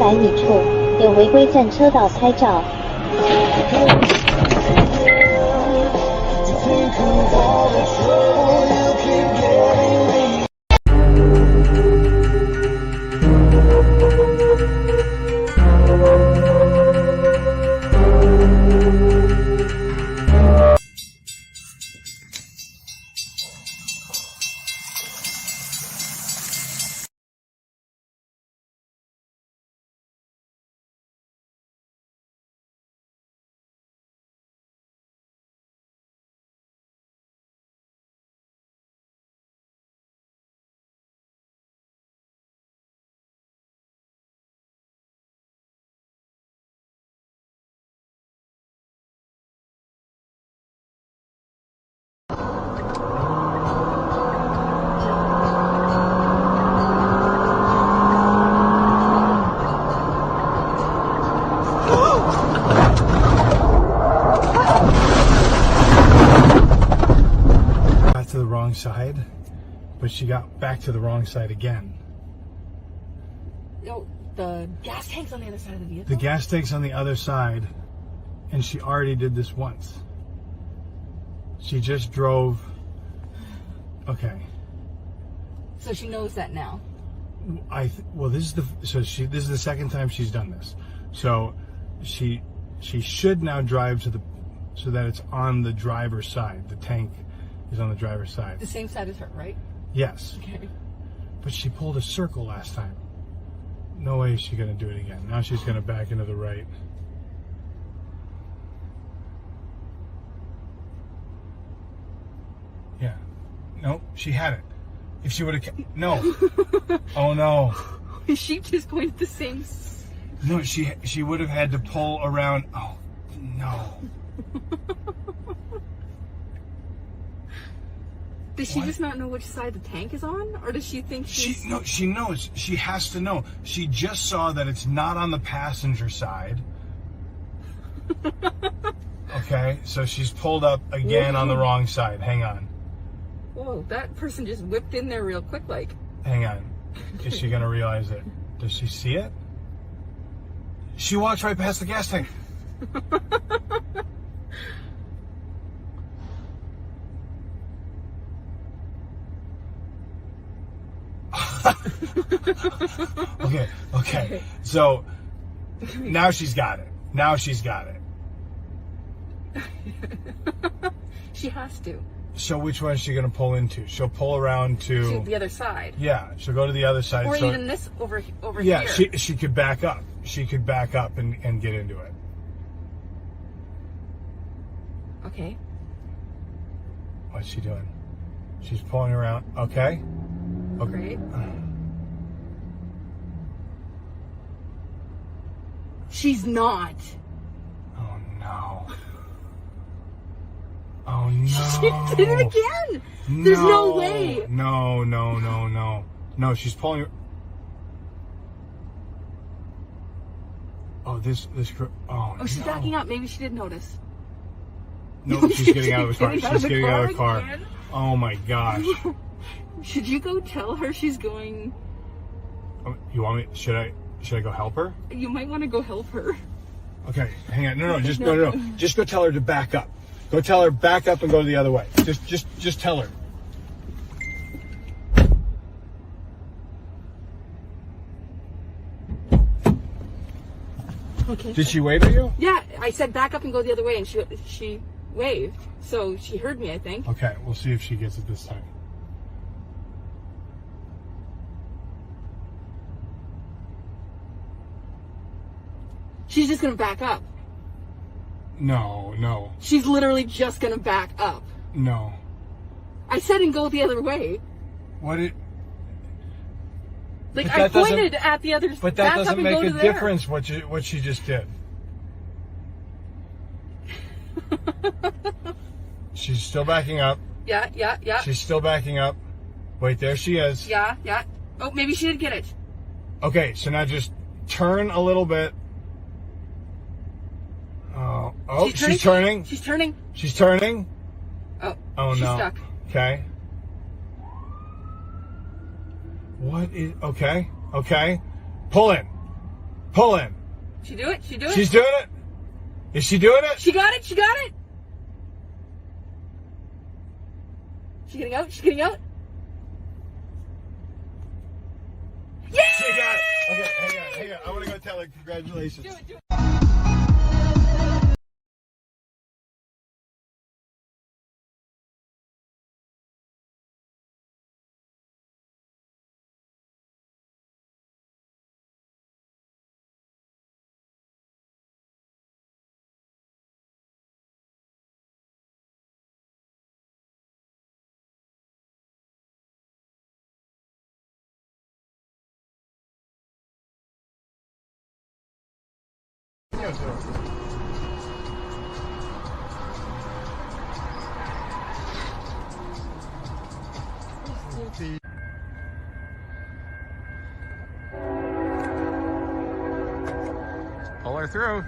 200米处有违规暂车道拍照。Side, but she got back to the wrong side again. No, the gas tank's on the other side of the vehicle? The gas tank's on the other side, and she already did this once. She just drove. Okay. So she knows that now. Well, this is the second time she's done this. So she should now drive so that it's on the driver's side. The tank is on the driver's side. The same side as her, right? Yes. Okay. But she pulled a circle last time. No way is she going to do it again. Now she's going to back into the right. Yeah. No, she had it. If she would have... No. Oh, no. Is she just going at the same... No, she would have had to pull around... Oh, no. Does she just not know which side the tank is on? Or does she think she's... No, she knows. She has to know. She just saw that it's not on the passenger side. Okay, so she's pulled up again on the wrong side. Hang on. Whoa, that person just whipped in there real quick, like... Hang on. Is she going to realize it? Does she see it? She walked right past the gas tank. Okay. So now she's got it. She has to. So which one is she going to pull into? She'll pull around to the other side. Yeah, she'll go to the other side. Or even this over yeah, here. Yeah, she could back up. She could back up and get into it. Okay. What's she doing? She's pulling around. Okay. Great. She's not. Oh no. Oh no. She did it again. There's no way. No, she's pulling. Oh, this. Oh, she's backing up. Maybe she did notice. No, she's getting out of the car. She's getting out of the car. Again? Oh my gosh. Should you go tell her she's going? You want me? Should I go help her? You might want to go help her. Okay, hang on. No. Just go tell her to back up. Go tell her back up and go the other way. Just tell her. Okay. Did she wave at you? Yeah, I said back up and go the other way, and she waved. So she heard me, I think. Okay, we'll see if she gets it this time. She's just gonna back up. No. She's literally just gonna back up. No. I said and go the other way. What it? Like I pointed at the other. But that doesn't make a difference. What she just did. She's still backing up. Yeah. She's still backing up. Wait, there she is. Yeah. Oh, maybe she did get it. Okay, so now just turn a little bit. Oh, she's turning. She's turning. She's turning. Oh, she's no. Stuck. Okay. What is... Okay. Pull in. Pull in. She do it? She do it? She's doing it? Is she doing it? She got it? She got it? She getting out? She getting out? Yeah! She got it. Okay, hang on. I want to go tell her congratulations. Do it, do it. Pull her through.